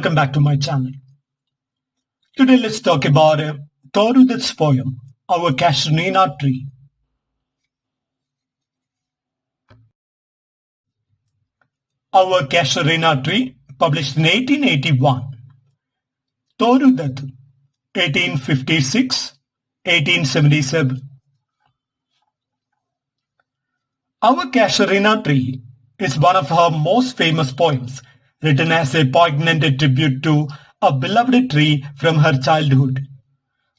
welcome back to my channel. Today let's talk about Toru Dutt's poem, Our Casuarina Tree. Our Casuarina Tree, published in 1881. Toru Dutt, 1856-1877. Our Casuarina Tree is one of her most famous poems, written as a poignant tribute to a beloved tree from her childhood.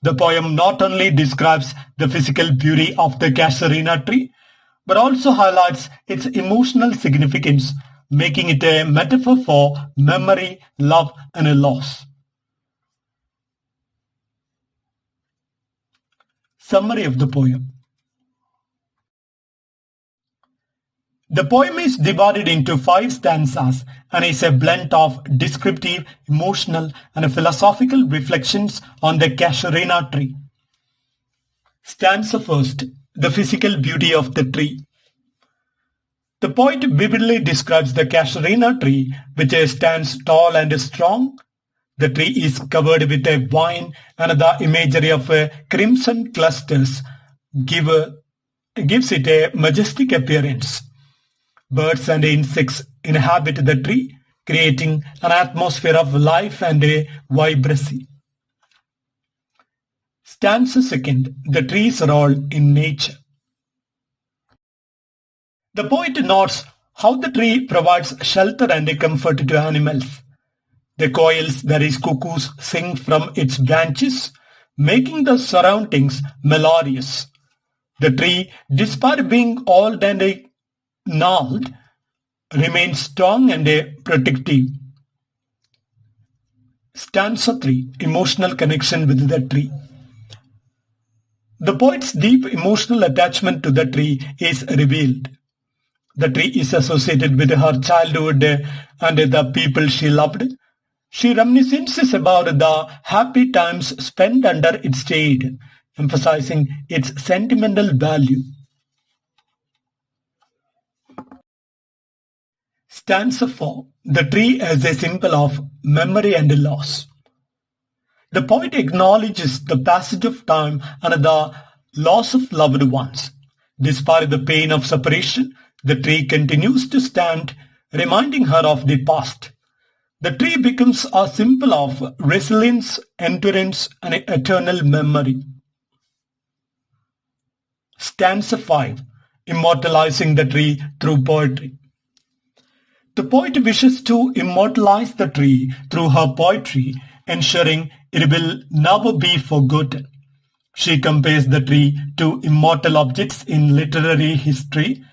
The poem not only describes the physical beauty of the Casuarina tree, but also highlights its emotional significance, making it a metaphor for memory, love, and a loss. Summary of the poem. The poem is divided into 5 stanzas and is a blend of descriptive, emotional, and philosophical reflections on the Casuarina tree. Stanza first, the physical beauty of the tree. The poet vividly describes the Casuarina tree, which stands tall and strong. The tree is covered with a vine, and the imagery of crimson clusters gives it a majestic appearance. Birds and insects inhabit the tree, creating an atmosphere of life and vibrancy. Stanza second, the tree's role in nature. The poet notes how the tree provides shelter and comfort to animals. The quails, that is cuckoos, sing from its branches, making the surroundings melodious. The tree, despite being old and gnarled, remains strong and protective. Stanza 3, emotional connection with the tree. The poet's deep emotional attachment to the tree is revealed. The tree is associated with her childhood and the people she loved. She reminisces about the happy times spent under its shade, emphasizing its sentimental value. Stanza 4, the tree as a symbol of memory and loss. The poet acknowledges the passage of time and the loss of loved ones. Despite the pain of separation, the tree continues to stand, reminding her of the past. The tree becomes a symbol of resilience, endurance, and eternal memory. Stanza 5, immortalizing the tree through poetry. The poet wishes to immortalize the tree through her poetry, ensuring it will never be forgotten. She compares the tree to immortal objects in literary history,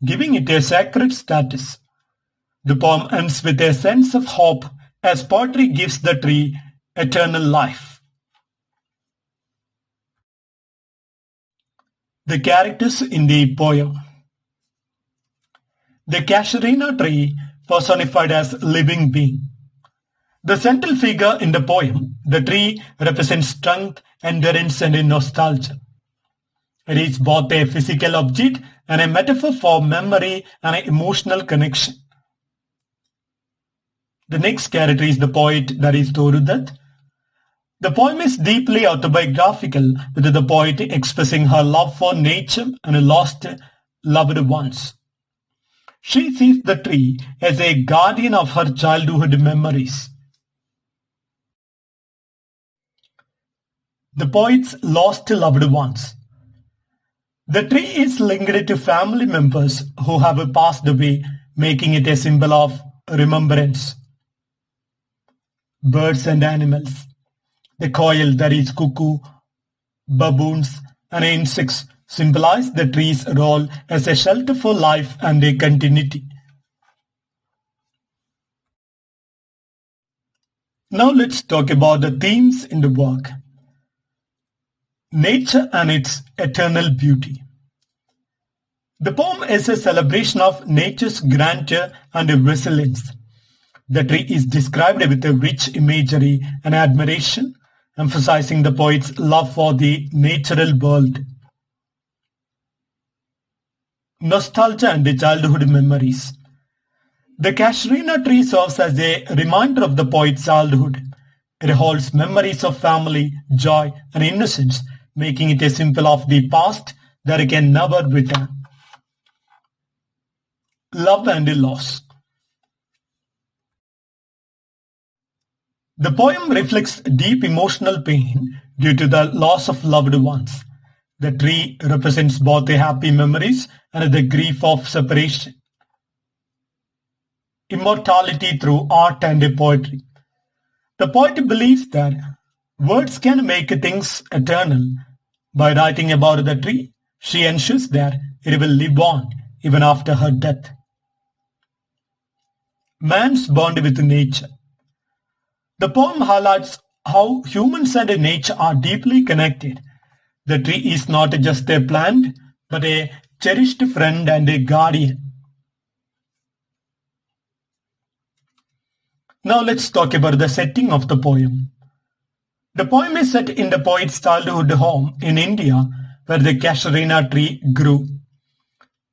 giving it a sacred status. The poem ends with a sense of hope as poetry gives the tree eternal life. The characters in the poem. The Casuarina tree personified as living being. The central figure in the poem, the tree, represents strength, endurance, and nostalgia. It is both a physical object and a metaphor for memory and an emotional connection. The next character is the poet, that is Toru Dutt. The poem is deeply autobiographical, with the poet expressing her love for nature and lost loved ones. She sees the tree as a guardian of her childhood memories. The poet's lost loved ones. The tree is linked to family members who have passed away, making it a symbol of remembrance. Birds and animals. The quail, that is cuckoo, baboons, and insects symbolize the tree's role as a shelter for life and a continuity. Now let's talk about the themes in the work. Nature and its eternal beauty. The poem is a celebration of nature's grandeur and resilience. The tree is described with a rich imagery and admiration, emphasizing the poet's love for the natural world. Nostalgia and childhood memories. The Casuarina tree serves as a reminder of the poet's childhood. It holds memories of family, joy, and innocence, making it a symbol of the past that can never return. Love and loss. The poem reflects deep emotional pain due to the loss of loved ones. The tree represents both the happy memories and the grief of separation. Immortality through art and poetry. The poet believes that words can make things eternal. By writing about the tree, she ensures that it will live on even after her death. Man's bond with nature. The poem highlights how humans and nature are deeply connected. The tree is not just a plant, but a cherished friend and a guardian. Now let's talk about the setting of the poem. The poem is set in the poet's childhood home in India, where the Casuarina tree grew.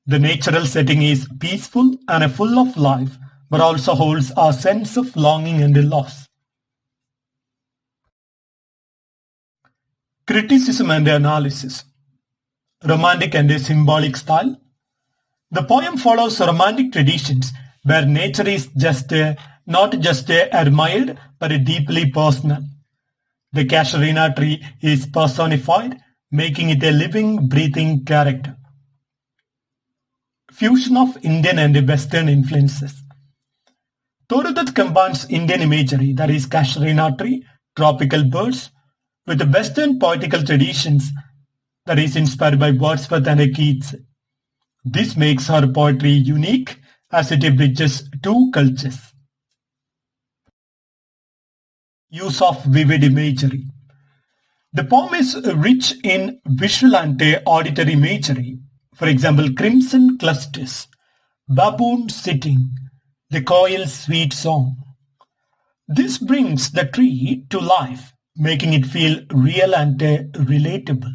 The natural setting is peaceful and full of life, but also holds a sense of longing and loss. Criticism and analysis. Romantic and a symbolic style. The poem follows romantic traditions where nature is not just admired but deeply personal. The Casuarina tree is personified, making it a living, breathing character. Fusion of Indian and Western influences. Toru combines Indian imagery, that is Casuarina tree, tropical birds, with the Western poetical traditions, that is inspired by Wordsworth and Keats. This makes her poetry unique as it bridges two cultures. Use of vivid imagery. The poem is rich in visual and auditory imagery. For example, crimson clusters, baboon sitting, the coil's sweet song. This brings the tree to life, making it feel real and relatable.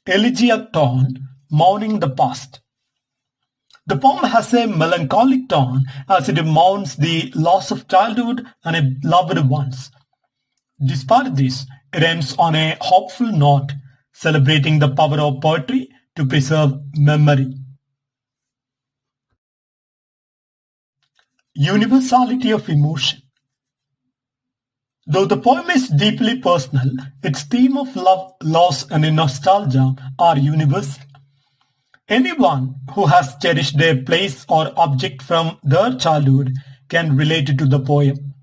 Elegiac tone, mourning the past. The poem has a melancholic tone as it mourns the loss of childhood and loved ones. Despite this, it ends on a hopeful note, celebrating the power of poetry to preserve memory. Universality of emotion. Though the poem is deeply personal, its theme of love, loss, and nostalgia are universal. Anyone who has cherished a place or object from their childhood can relate to the poem.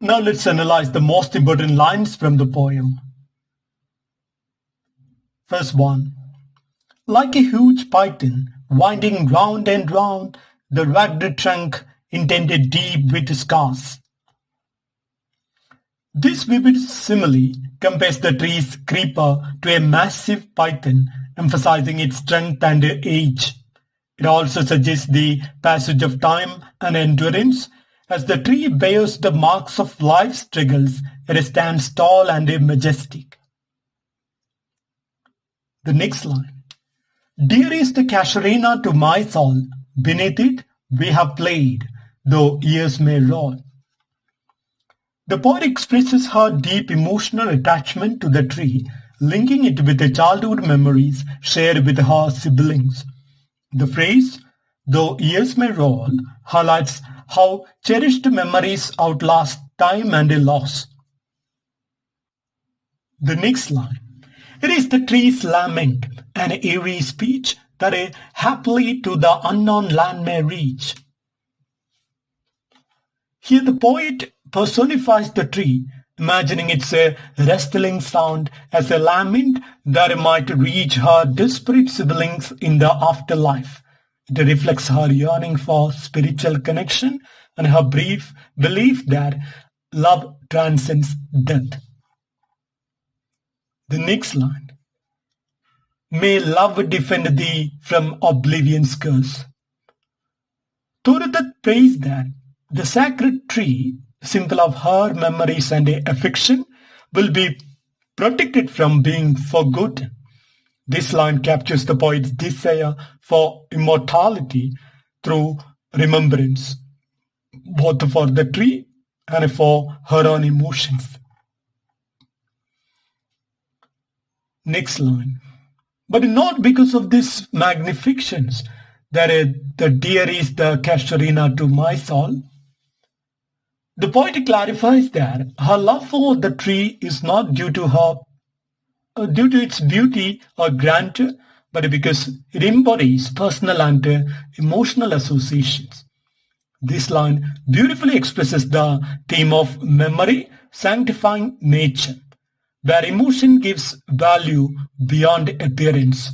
Now let's analyze the most important lines from the poem. First one. Like a huge python, winding round and round, the rugged trunk indented deep with scars. This vivid simile compares the tree's creeper to a massive python, emphasizing its strength and age. It also suggests the passage of time and endurance, as the tree bears the marks of life's struggles. It stands tall and majestic. The next line. Dear is the Casuarina to my soul, beneath it we have played, though years may roll. The poet expresses her deep emotional attachment to the tree, linking it with the childhood memories shared with her siblings. The phrase, though years may roll, highlights how cherished memories outlast time and loss. The next line. It is the tree's lament, an eerie speech that happily to the unknown land may reach. Here the poet personifies the tree, imagining its rustling sound as a lament that might reach her desperate siblings in the afterlife. It reflects her yearning for spiritual connection and her brief belief that love transcends death. The next line. May love defend thee from oblivion's curse. Toru prays that the sacred tree symbol of her memories and affection, will be protected from being forgotten. This line captures the poet's desire for immortality through remembrance, both for the tree and for her own emotions. Next line. But not because of this magnificence, that the dear is the Casuarina to my soul. The poet clarifies that her love for the tree is not due to its beauty or grandeur, but because it embodies personal and emotional associations. This line beautifully expresses the theme of memory sanctifying nature, where emotion gives value beyond appearance.